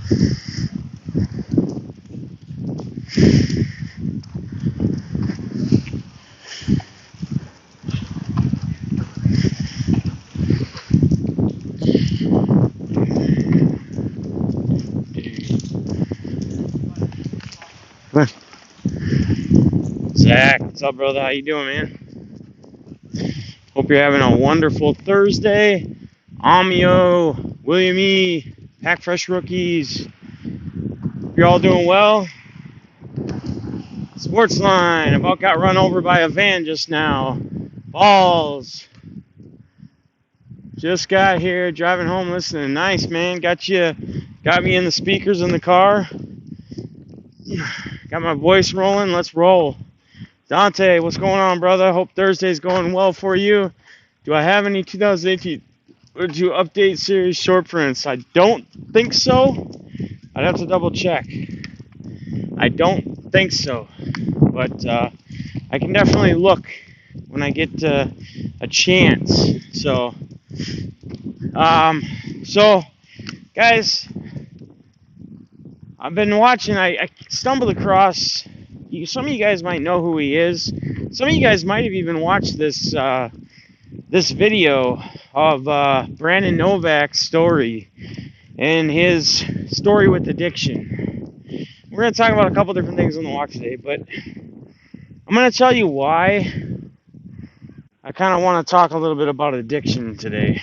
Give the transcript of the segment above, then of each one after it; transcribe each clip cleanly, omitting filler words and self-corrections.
Come on. Zach, what's up, brother? How you doing, man? Hope you're having a wonderful Thursday. Amio, William E, Pack Fresh Rookies. Hope you're all doing well. Sportsline, about got run over by a van just now. Balls. Just got here, driving home, listening. Nice, man. Got me in the speakers in the car. Got my voice rolling. Let's roll. Dante, what's going on, brother? Hope Thursday's going well for you. Do I have any 2018 would you update series short prints? I don't think so. I'd have to double check. I don't think so, but I can definitely look when I get a chance. So guys, I've been watching. I stumbled across. Some of you guys might know who he is. Some of you guys might have even watched this video of Brandon Novak's story and his story with addiction. We're going to talk about a couple different things on the walk today, but I'm going to tell you why I kind of want to talk a little bit about addiction today,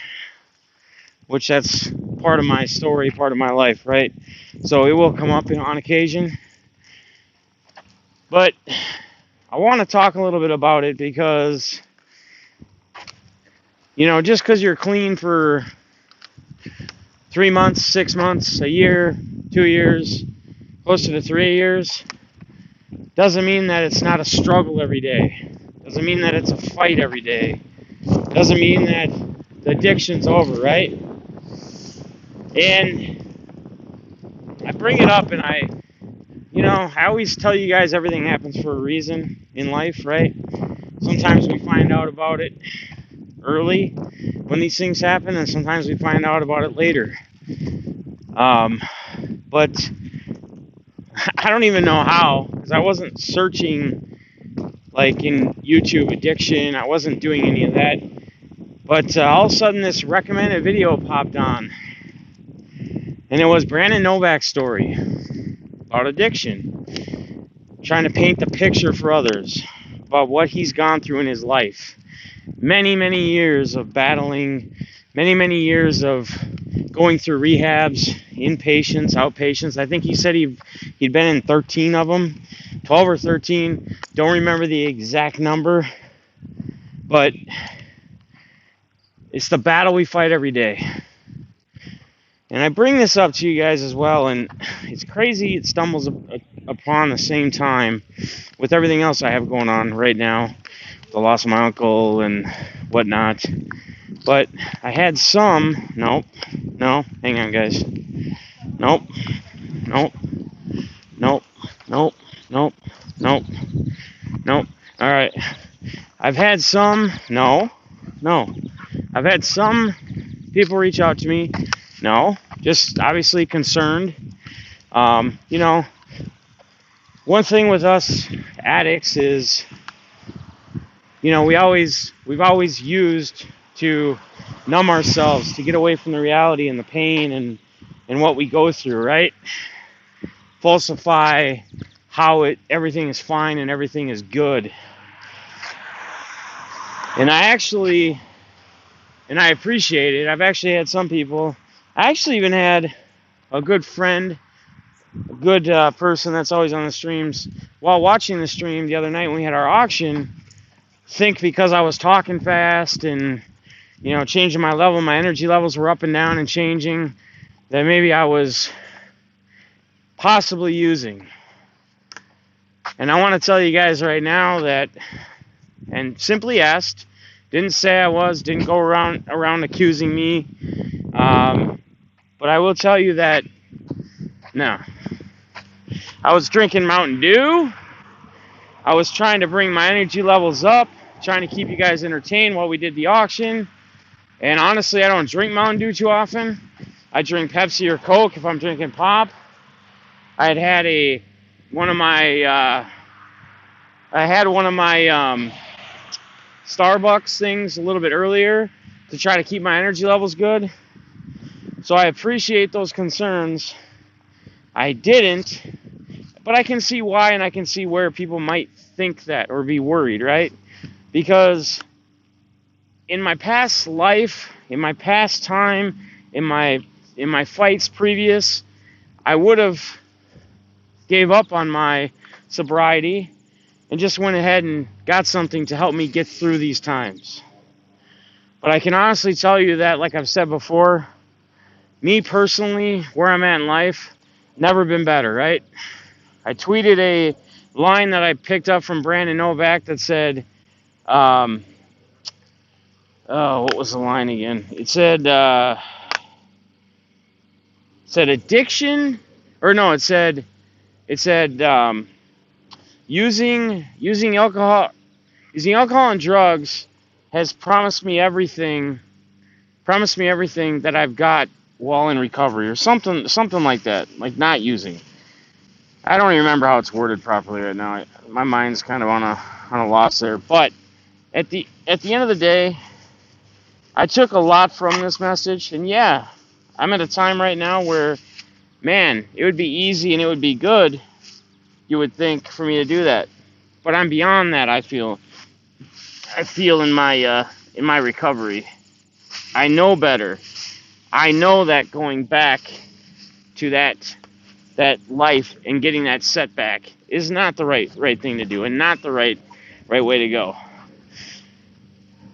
which that's part of my story, part of my life, right? So it will come up on occasion. But I want to talk a little bit about it because, just because you're clean for 3 months, 6 months, a year, 2 years, closer to 3 years, doesn't mean that it's not a struggle every day. Doesn't mean that it's a fight every day. Doesn't mean that the addiction's over, right? And I bring it up and I always tell you guys everything happens for a reason in life, right? Sometimes we find out about it early when these things happen, and sometimes we find out about it later. But I don't even know how, because I wasn't searching like in YouTube addiction. I wasn't doing any of that. But all of a sudden this recommended video popped on. And it was Brandon Novak's story about addiction. Trying to paint the picture for others about what he's gone through in his life. Many, many years of battling, many years of going through rehabs, inpatients, outpatients. I think he said he'd been in 13 of them, 12 or 13. Don't remember the exact number, but it's the battle we fight every day. And I bring this up to you guys as well, and it's crazy it stumbles upon the same time with everything else I have going on right now, the loss of my uncle and whatnot. But I had some, hang on guys, nope, alright, I've had some, I've had some people reach out to me, just obviously concerned. One thing with us addicts is, we've always used to numb ourselves, to get away from the reality and the pain and what we go through, right? Falsify how everything is fine and everything is good. And I appreciate it. I've actually had some people, I actually even had a good friend, a good person that's always on the streams, while watching the stream the other night when we had our auction, think because I was talking fast and, changing my level, my energy levels were up and down and changing, that maybe I was possibly using. And I want to tell you guys right now that, and simply asked, didn't say I was, didn't go around accusing me, but I will tell you that, no. I was drinking Mountain Dew. I was trying to bring my energy levels up, trying to keep you guys entertained while we did the auction. And honestly, I don't drink Mountain Dew too often. I drink Pepsi or Coke if I'm drinking pop. I had one of my Starbucks things a little bit earlier to try to keep my energy levels good. So I appreciate those concerns. I didn't, but I can see why, and I can see where people might think that or be worried, right? Because in my past life, in my past time, in my fights previous, I would have gave up on my sobriety and just went ahead and got something to help me get through these times. But I can honestly tell you that, like I've said before, me personally, where I'm at in life, never been better, right? I tweeted a line that I picked up from Brandon Novak that said, what was the line again? It said addiction, or no, it said using alcohol and drugs has promised me everything that I've got while in recovery, or something like that, like not using. I don't even remember how it's worded properly right now. My mind's kind of on a loss there. But at the end of the day, I took a lot from this message, and yeah, I'm at a time right now where, man, it would be easy and it would be good, you would think, for me to do that. But I'm beyond that. I feel in my recovery. I know better. I know that going back to that life and getting that setback is not the right thing to do, and not the right way to go.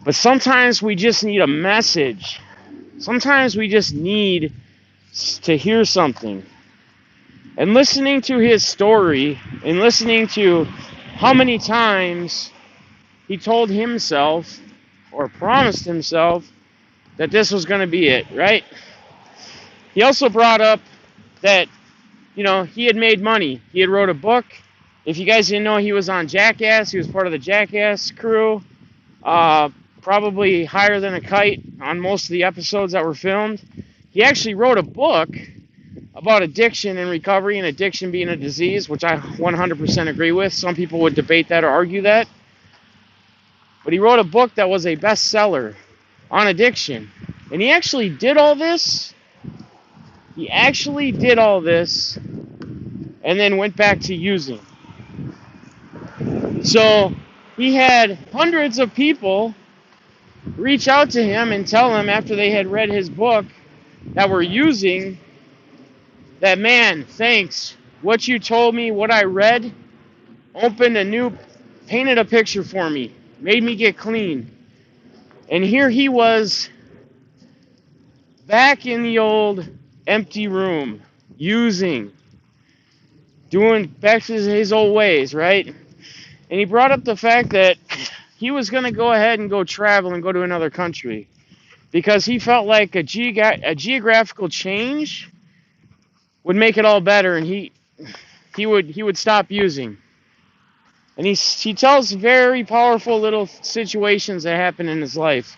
But sometimes we just need a message. Sometimes we just need to hear something. And listening to his story, and listening to how many times he told himself or promised himself that this was going to be it, right? He also brought up that, he had made money. He had wrote a book. If you guys didn't know, he was on Jackass. He was part of the Jackass crew. Probably higher than a kite on most of the episodes that were filmed. He actually wrote a book about addiction and recovery, and addiction being a disease, which I 100% agree with. Some people would debate that or argue that. But he wrote a book that was a bestseller on addiction. And he actually did all this. And then went back to using. So he had hundreds of people reach out to him and tell him, after they had read his book, that were using, that, man, thanks. What you told me, what I read, painted a picture for me, made me get clean. And here he was, back in the old empty room, using, doing back to his old ways, right? And he brought up the fact that he was going to go ahead and go travel and go to another country, because he felt like a geographical change would make it all better, and he would stop using. And he tells very powerful little situations that happen in his life.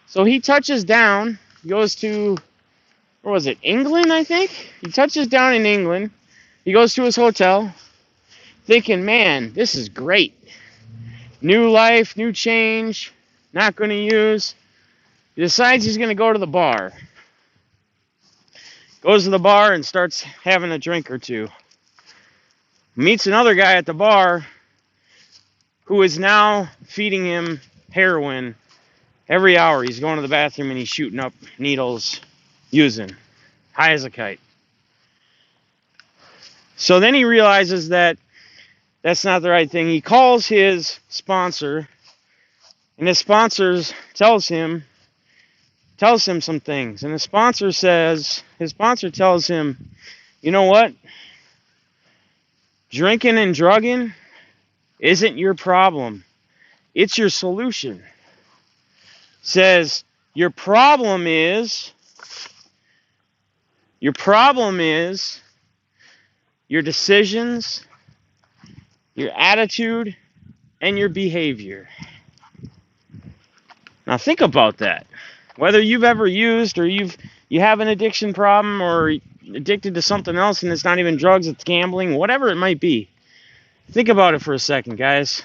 So he touches down, goes to, where was it, England, I think? He touches down in England. He goes to his hotel, thinking, man, this is great. New life, new change, not going to use. He decides he's going to go to the bar. Goes to the bar and starts having a drink or two. Meets another guy at the bar who is now feeding him heroin every hour. He's going to the bathroom and he's shooting up needles, using, high as a kite. So then he realizes that that's not the right thing. He calls his sponsor, and his sponsor tells him some things. And his sponsor tells him, you know what? Drinking and drugging isn't your problem. It's your solution. Says, your problem is your decisions, your attitude, and your behavior. Now think about that. Whether you've ever used or you've you have an addiction problem or addicted to something else, and it's not even drugs, it's gambling, whatever it might be. Think about it for a second, guys.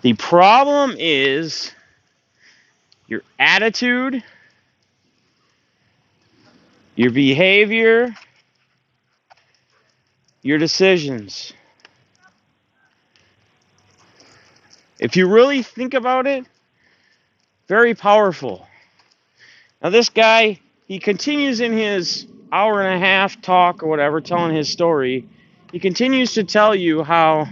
The problem is your attitude, your behavior, your decisions. If you really think about it, very powerful. Now this guy, he continues in his hour and a half talk or whatever, telling his story. He continues to tell you how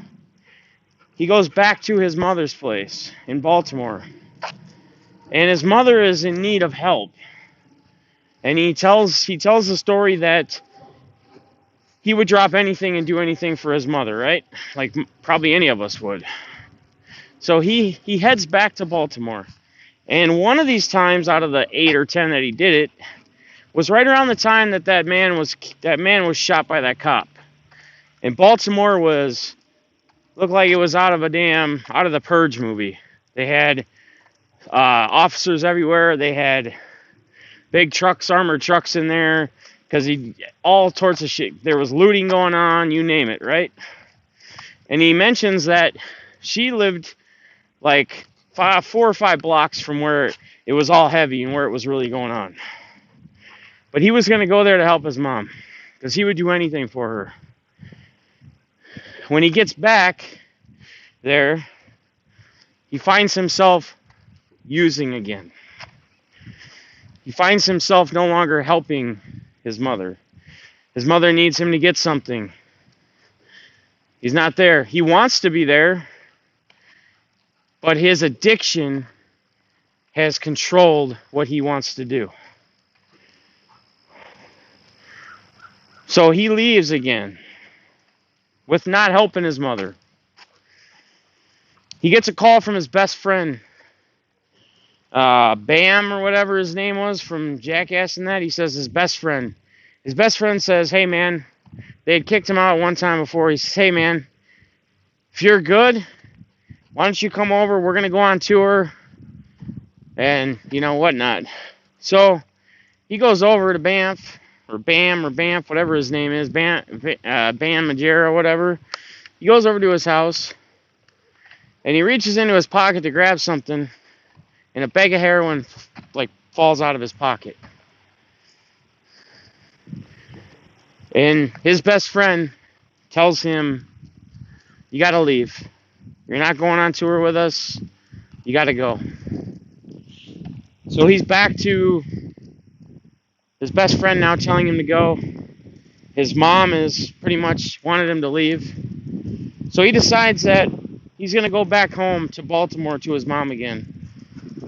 he goes back to his mother's place in Baltimore. And his mother is in need of help. And he tells the story that he would drop anything and do anything for his mother, right? Like probably any of us would. So he heads back to Baltimore. And one of these times out of the 8 or 10 that he did it was right around the time that man was shot by that cop. And Baltimore looked like it was out of the Purge movie. They had officers everywhere. They had big trucks, armored trucks in there, because all sorts of shit. There was looting going on, you name it, right? And he mentions that she lived like 4 or 5 blocks from where it was all heavy and where it was really going on. But he was going to go there to help his mom, because he would do anything for her. When he gets back there, he finds himself using again. He finds himself no longer helping his mother. His mother needs him to get something. He's not there. He wants to be there, but his addiction has controlled what he wants to do. So he leaves again with not helping his mother. He gets a call from his best friend, Bam or whatever his name was from Jackass and that. He says his best friend says, hey man, they had kicked him out one time before. He says, hey man, if you're good, why don't you come over? We're going to go on tour and, whatnot. So he goes over to Bam or Banff, whatever his name is, Bam Majera, whatever. He goes over to his house and he reaches into his pocket to grab something, and a bag of heroin falls out of his pocket. And his best friend tells him, you got to leave. You're not going on tour with us. You got to go. So he's back to his best friend now telling him to go. His mom is pretty much wanted him to leave. So he decides that he's going to go back home to Baltimore to his mom again.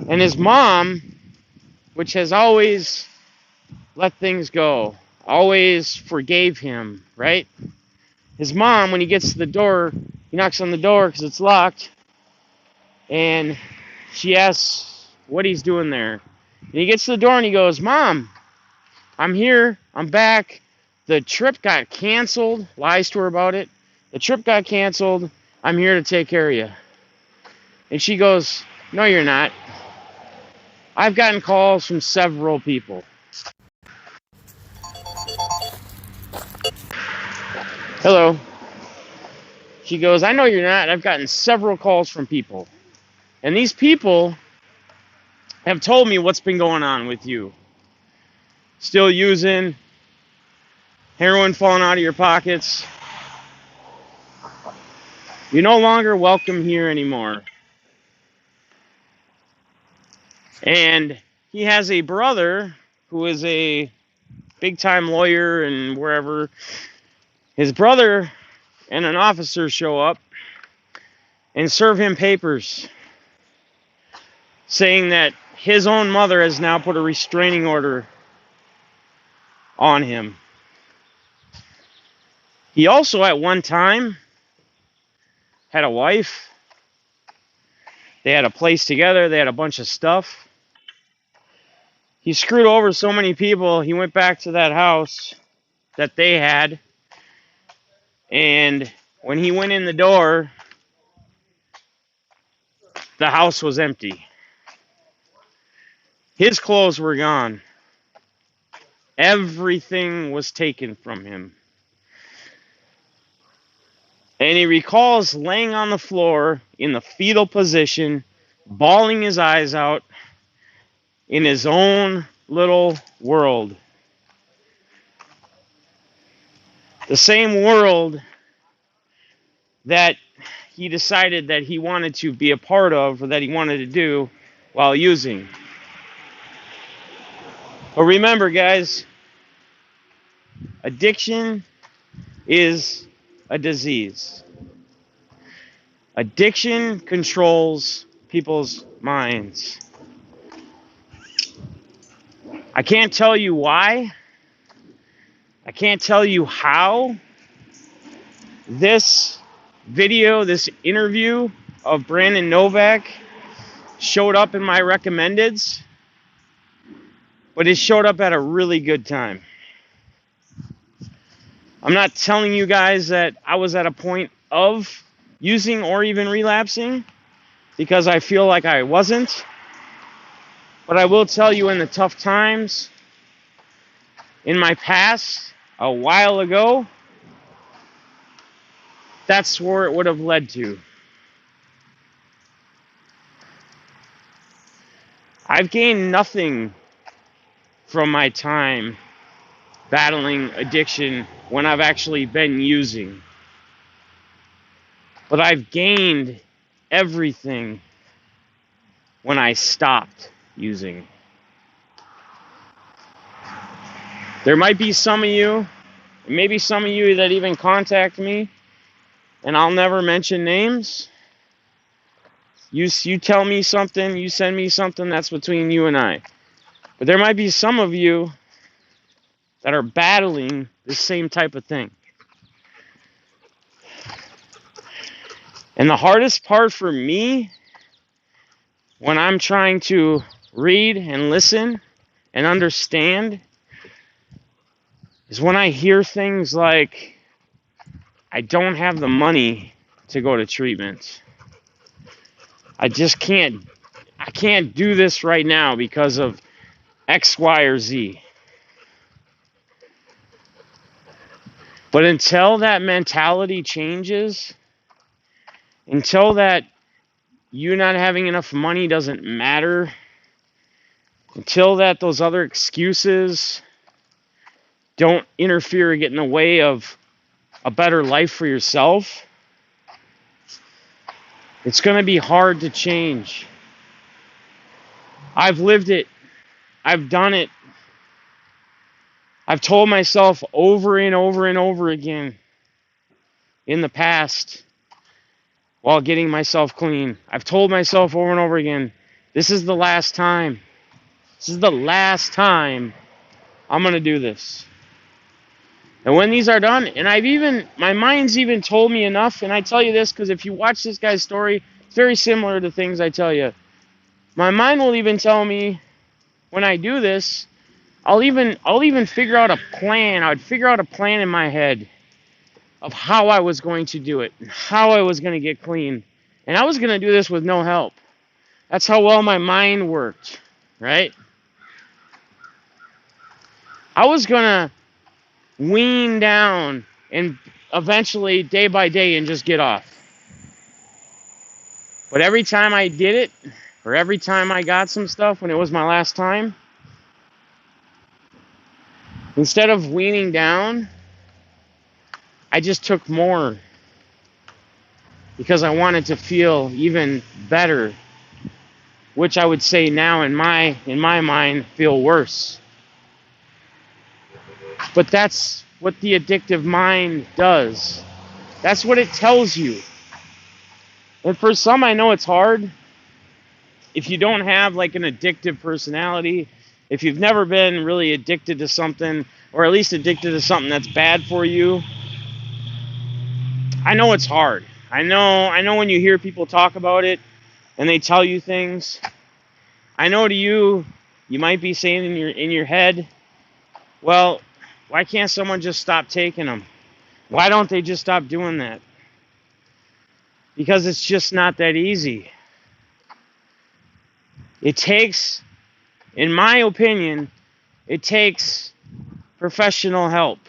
And his mom, which has always let things go, always forgave him, right? His mom, when he gets to the door, he knocks on the door because it's locked, and she asks what he's doing there. And he gets to the door and he goes, Mom, I'm here, I'm back. The trip got canceled. Lies to her about it. The trip got canceled. I'm here to take care of you. And she goes, no, you're not. I've gotten calls from several people. Hello. She goes, I know you're not. I've gotten several calls from people. And these people have told me what's been going on with you. Still using, heroin falling out of your pockets. You're no longer welcome here anymore. And he has a brother who is a big-time lawyer and wherever. His brother and an officer show up and serve him papers saying that his own mother has now put a restraining order on him. He also at one time had a wife. They had a place together. They had a bunch of stuff. He screwed over so many people. He went back to that house that they had. And when he went in the door, the house was empty. His clothes were gone. Everything was taken from him. And he recalls laying on the floor in the fetal position, bawling his eyes out in his own little world. The same world that he decided that he wanted to be a part of, or that he wanted to do while using. But remember, guys, addiction is a disease. Addiction controls people's minds. I can't tell you why. I can't tell you how this video, this interview of Brandon Novak showed up in my recommendeds, but it showed up at a really good time. I'm not telling you guys that I was at a point of using or even relapsing, because I feel like I wasn't. But I will tell you, in the tough times in my past, a while ago, that's where it would have led to. I've gained nothing from my time battling addiction when I've actually been using. But I've gained everything when I stopped using. There might be some of you, maybe some of you that even contact me, and I'll never mention names. You tell me something, you send me something, that's between you and I. But there might be some of you that are battling the same type of thing. And the hardest part for me, when I'm trying to read and listen and understand, is when I hear things like, I don't have the money to go to treatment. I can't do this right now because of X, Y, or Z. But until that mentality changes, until that you not having enough money doesn't matter, until that those other excuses don't interfere or get in the way of a better life for yourself, it's going to be hard to change. I've lived it. I've done it. I've told myself over and over and over again in the past while getting myself clean. I've told myself over and over again, this is the last time. This is the last time I'm going to do this. And when these are done, and my mind's even told me enough, and I tell you this because if you watch this guy's story, it's very similar to things I tell you. My mind will even tell me, when I do this, I'll even figure out a plan. I would figure out a plan in my head of how I was going to do it, and how I was going to get clean. And I was going to do this with no help. That's how well my mind worked, right? I was going to wean down and eventually, day by day, and just get off. But every time I did it, or every time I got some stuff when it was my last time, instead of weaning down, I just took more because I wanted to feel even better, which I would say now in my mind feel worse. But that's what the addictive mind does. That's what it tells you. And for some, I know it's hard. If you don't have like an addictive personality, if you've never been really addicted to something, or at least addicted to something that's bad for you, I know it's hard. I know when you hear people talk about it and they tell you things, I know to you might be saying in your head, well, why can't someone just stop taking them? Why don't they just stop doing that? Because it's just not that easy. It takes In my opinion, it takes professional help.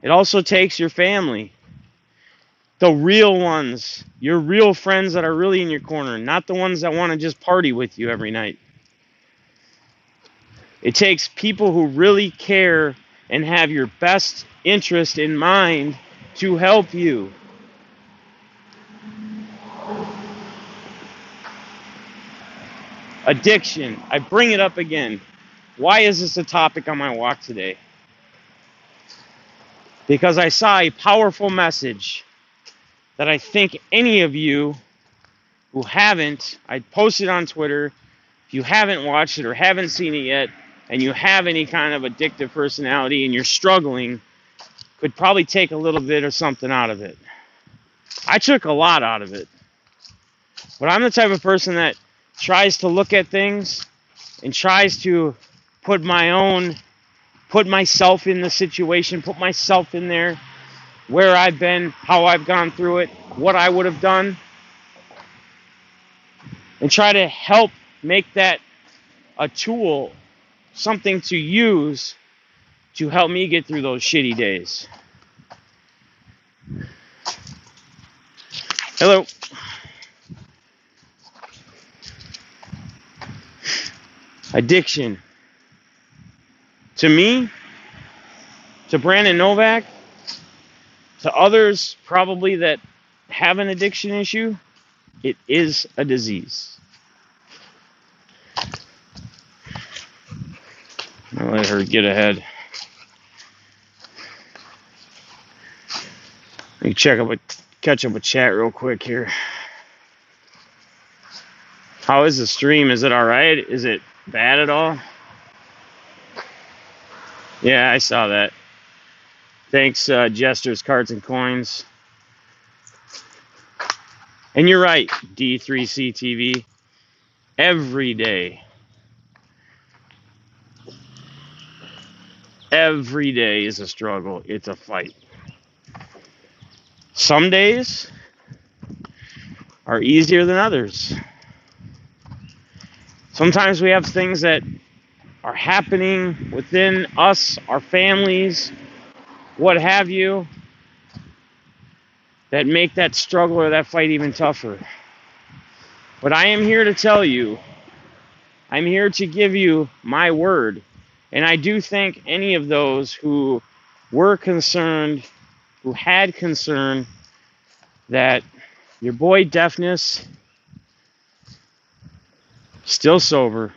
It also takes your family. The real ones, your real friends that are really in your corner, not the ones that want to just party with you every night. It takes people who really care and have your best interest in mind to help you. Addiction. I bring it up again. Why is this a topic on my walk today? Because I saw a powerful message that I think any of you who haven't, I posted on Twitter, if you haven't watched it or haven't seen it yet, and you have any kind of addictive personality and you're struggling, could probably take a little bit of something out of it. I took a lot out of it. But I'm the type of person that tries to look at things and tries to put myself in the situation, put myself in there, where I've been, how I've gone through it, what I would have done, and try to help make that a tool, something to use to help me get through those shitty days. Hello. Addiction. To me, to Brandon Novak, to others probably that have an addiction issue, it is a disease. I'll let her get ahead. Let me catch up with chat real quick here. How is the stream? Is it all right? Is it bad at all? Yeah, I saw that. Thanks, Jesters, Cards, and Coins. And you're right, D3CTV. Every day is a struggle. It's a fight. Some days are easier than others. Sometimes we have things that are happening within us, our families, what have you, that make that struggle or that fight even tougher. But I am here to tell you, I'm here to give you my word. And I do thank any of those who were concerned, who had concern that your boy Deafness, still sober.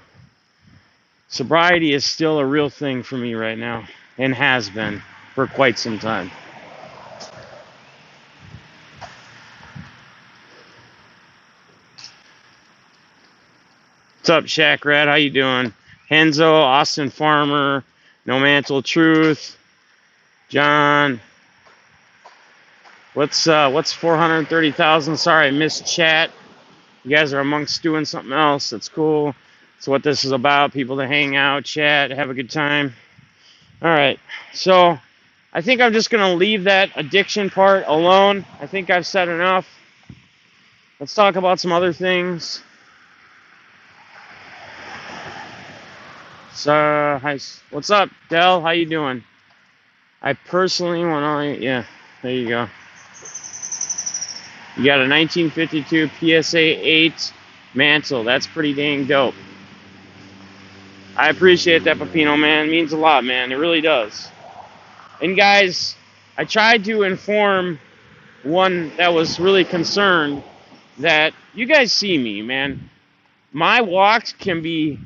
Sobriety is still a real thing for me right now, and has been for quite some time. What's up, Shaq Rat? How you doing? Henzo, Austin Farmer, No Mantle Truth, John. What's 430,000? Sorry, I missed chat. You guys are amongst doing something else. That's cool. That's what this is about. People to hang out, chat, have a good time. All right. So I think I'm just going to leave that addiction part alone. I think I've said enough. Let's talk about some other things. So, hi, what's up, Del? How you doing? I personally want to, yeah, there you go. You got a 1952 PSA 8 mantle. That's pretty dang dope. I appreciate that, Pepino, man. It means a lot, man. It really does. And guys, I tried to inform one that was really concerned that you guys see me, man. My walks can be,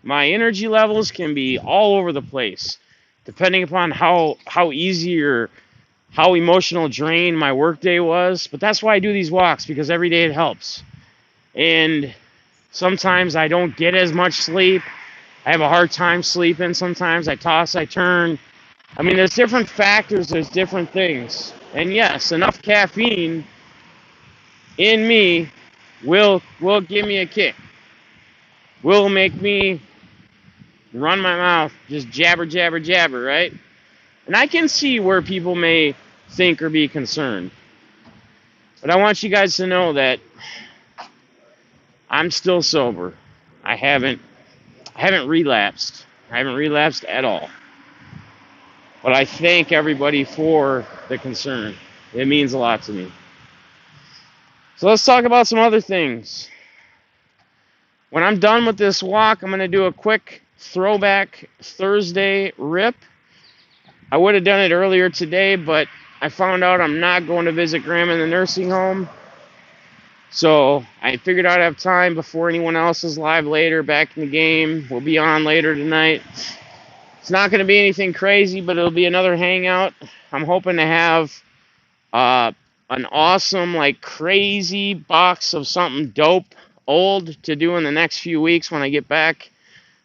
my energy levels can be all over the place, depending upon how easy or how emotional drain my workday was. But that's why I do these walks, because every day it helps. And sometimes I don't get as much sleep. I have a hard time sleeping. Sometimes I toss, I turn. I mean, there's different factors, there's different things. And yes, enough caffeine in me will give me a kick. Will make me run my mouth, just jabber, jabber, jabber, right? And I can see where people may think or be concerned. But I want you guys to know that I'm still sober. I haven't I haven't relapsed. I haven't relapsed at all. But I thank everybody for the concern. It means a lot to me. So let's talk about some other things. When I'm done with this walk, I'm going to do a quick throwback Thursday rip. I would have done it earlier today, but I found out I'm not going to visit Grandma in the nursing home. So I figured I'd have time before anyone else is live later, back in the game. We'll be on later tonight. It's not going to be anything crazy, but it'll be another hangout. I'm hoping to have an awesome, like, crazy box of something dope, old, to do in the next few weeks when I get back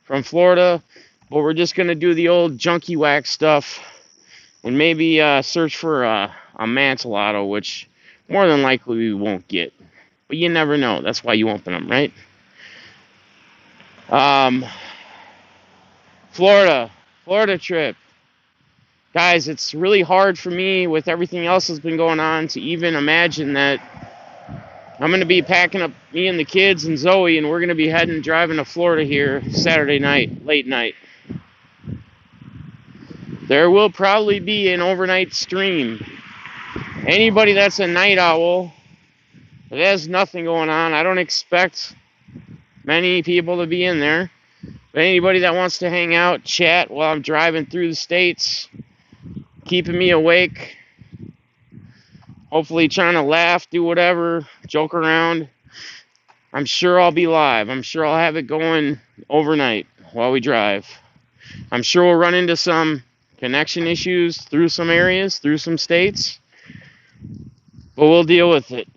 from Florida. But we're just going to do the old junkie wax stuff and maybe search for a Mantelotto, which more than likely we won't get. But you never know. That's why you open them, right? Florida trip. Guys, it's really hard for me with everything else that's been going on to even imagine that I'm going to be packing up me and the kids and Zoe, and we're going to be driving to Florida here Saturday night, late night. There will probably be an overnight stream. Anybody that's a night owl, that has nothing going on, I don't expect many people to be in there. But anybody that wants to hang out, chat while I'm driving through the states, keeping me awake, hopefully trying to laugh, do whatever, joke around, I'm sure I'll be live. I'm sure I'll have it going overnight while we drive. I'm sure we'll run into some connection issues through some areas, through some states, but we'll deal with it.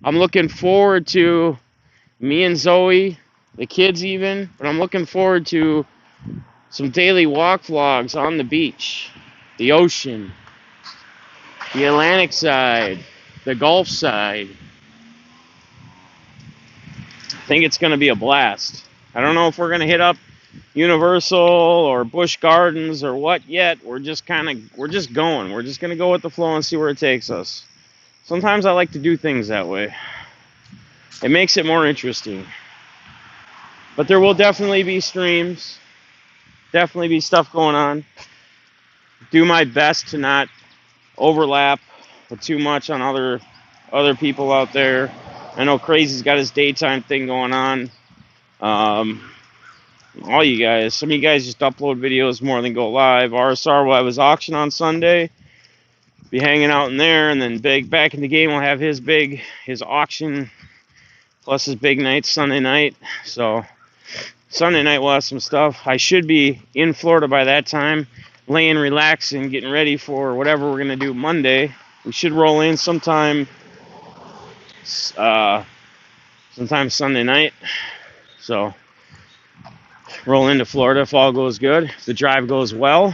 I'm looking forward to me and Zoe, the kids even, but I'm looking forward to some daily walk vlogs on the beach, the ocean, the Atlantic side, the Gulf side. I think it's going to be a blast. I don't know if we're going to hit up Universal or Busch Gardens or what yet. We're just going. We're just going to go with the flow and see where it takes us. Sometimes I like to do things that way. It makes it more interesting. But there will definitely be streams. Definitely be stuff going on. Do my best to not overlap with too much on other people out there. I know Crazy's got his daytime thing going on. All you guys, some of you guys just upload videos more than go live. RSR will have his auction on Sunday. Be hanging out in there, and then back in the game will have his auction plus his big night Sunday night. So Sunday night we'll have some stuff. I should be in Florida by that time, laying, relaxing, getting ready for whatever we're gonna do Monday. We should roll in sometime Sunday night. So roll into Florida if all goes good. If the drive goes well.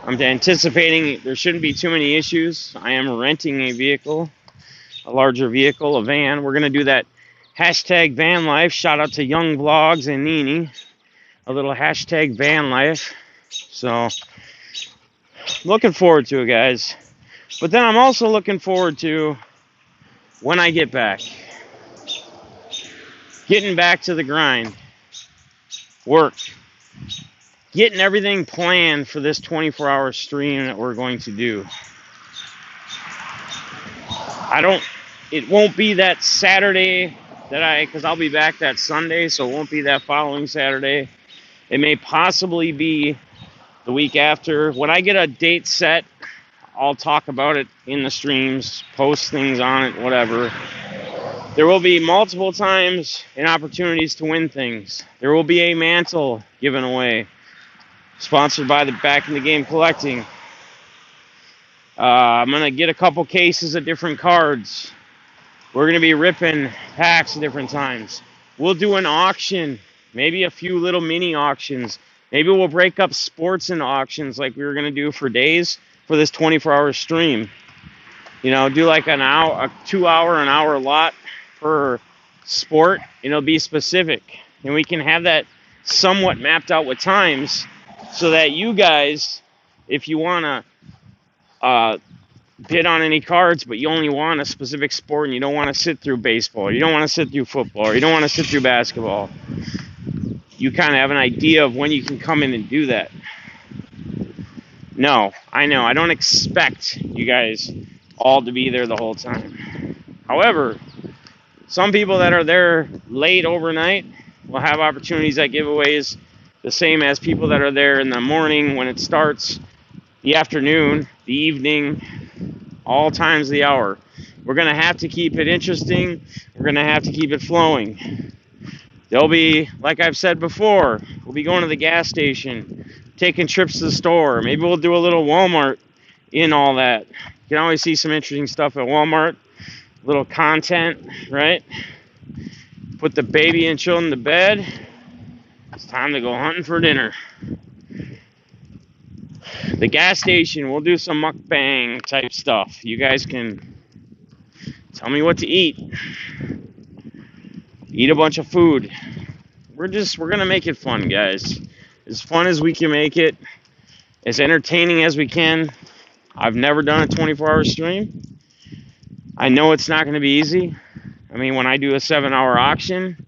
I'm anticipating there shouldn't be too many issues. I am renting a vehicle, a larger vehicle, a van. We're gonna do that hashtag van life. Shout out to Young Vlogs and Nini. A little hashtag van life. So looking forward to it, guys. But then I'm also looking forward to when I get back. Getting back to the grind. Work. Getting everything planned for this 24-hour stream that we're going to do. It won't be that Saturday because I'll be back that Sunday, so it won't be that following Saturday. It may possibly be the week after. When I get a date set, I'll talk about it in the streams, post things on it, whatever. There will be multiple times and opportunities to win things. There will be a mantle given away, sponsored by the Back in the Game Collecting. I'm going to get a couple cases of different cards. We're going to be ripping packs at different times. We'll do an auction, maybe a few little mini auctions. Maybe we'll break up sports into auctions like we were going to do for days for this 24-hour stream. You know, do like an hour, a 2-hour, an hour lot per sport. It'll be specific. And we can have that somewhat mapped out with times so that you guys, if you want to bid on any cards, but you only want a specific sport and you don't want to sit through baseball, or you don't want to sit through football, or you don't want to sit through basketball, you kind of have an idea of when you can come in and do that. No, I know. I don't expect you guys all to be there the whole time. However, some people that are there late overnight will have opportunities at giveaways, the same as people that are there in the morning when it starts, the afternoon, the evening, all times of the hour. We're going to have to keep it interesting. We're going to have to keep it flowing. There'll be, like I've said before, we'll be going to the gas station, taking trips to the store. Maybe we'll do a little Walmart in all that. You can always see some interesting stuff at Walmart. Little content, right? Put the baby and children to bed. It's time to go hunting for dinner. The gas station, we'll do some mukbang type stuff. You guys can tell me what to eat. Eat a bunch of food. We're gonna make it fun, guys. As fun as we can make it, as entertaining as we can. I've never done a 24-hour stream. I know it's not going to be easy. I mean, when I do a 7-hour auction,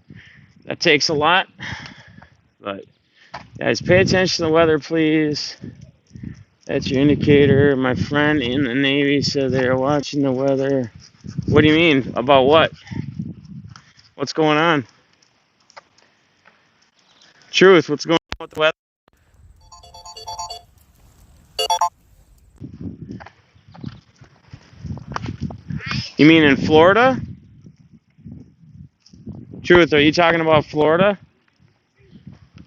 that takes a lot. But guys, pay attention to the weather, please. That's your indicator. My friend in the Navy said they are watching the weather. What do you mean? About what? What's going on? Truth, what's going on with the weather? You mean in Florida? Truth, are you talking about Florida?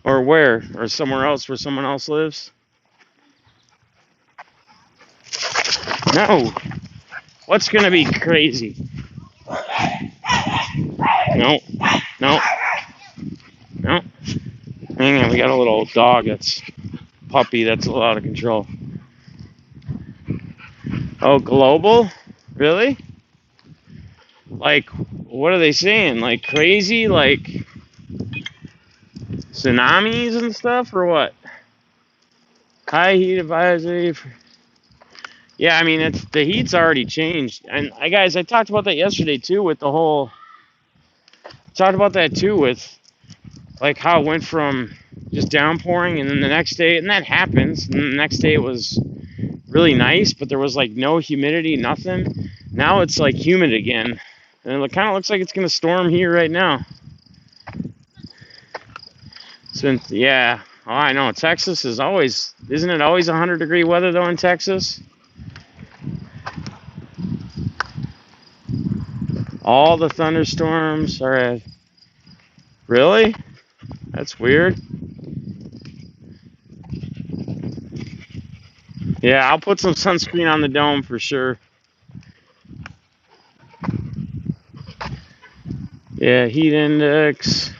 Or where? Or somewhere else where someone else lives? No. What's going to be crazy? No. No. No. Hang on, we got a little dog puppy that's a lot of control. Oh, global? Really? Like, what are they saying? Like crazy? Like tsunamis and stuff, or what? High heat advisory. Yeah, I mean, the heat's already changed. And guys, I talked about that yesterday too with the whole. Talked about that too with like how it went from just downpouring and then the next day, and that happens. And then the next day it was really nice, but there was like no humidity, nothing. Now it's like humid again. And it kind of looks like it's going to storm here right now. So, yeah. Oh, I know. Texas is always, isn't it always 100-degree weather, though, in Texas? All the thunderstorms are really? That's weird. Yeah, I'll put some sunscreen on the dome for sure. Yeah, heat index.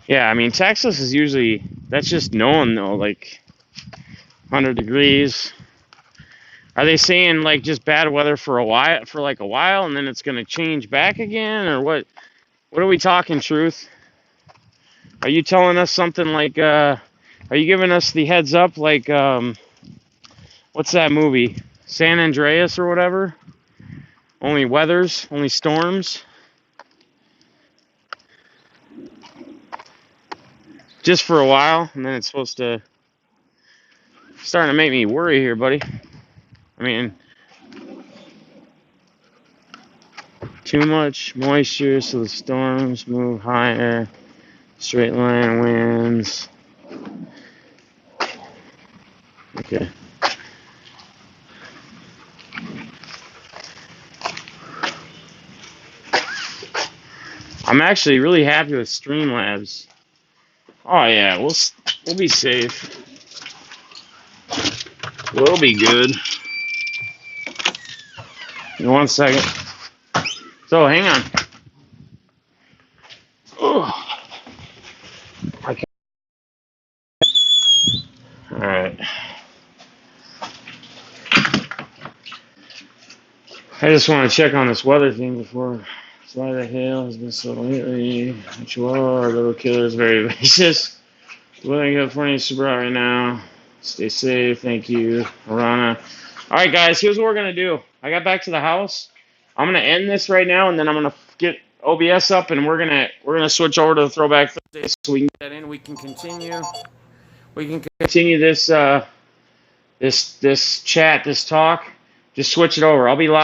Yeah, I mean, Texas is usually, that's just known, though, like 100 degrees. Are they saying, like, just bad weather for a while, and then it's going to change back again, or what? What are we talking, Truth? Are you telling us something like, are you giving us the heads up, like, what's that movie? San Andreas or whatever? Only weathers, only storms? Just for a while, and then it's supposed to, starting to make me worry here, buddy. I mean, too much moisture, so the storms move higher. Straight line winds. Okay. I'm actually really happy with Streamlabs. Oh yeah, we'll be safe. We'll be good. In 1 second. So hang on. Oh. Okay. All right. I just want to check on this weather thing before. Why the hail has been so lately? Chihuahua, our little killer is very vicious. The weather in California is super hot right now. Stay safe, thank you. Arana. All right, guys, here's what we're going to do. I got back to the house. I'm going to end this right now, and then I'm going to get OBS up, and we're gonna switch over to the Throwback Thursday so we can get that in. We can continue. We can continue this this chat, this talk. Just switch it over. I'll be live.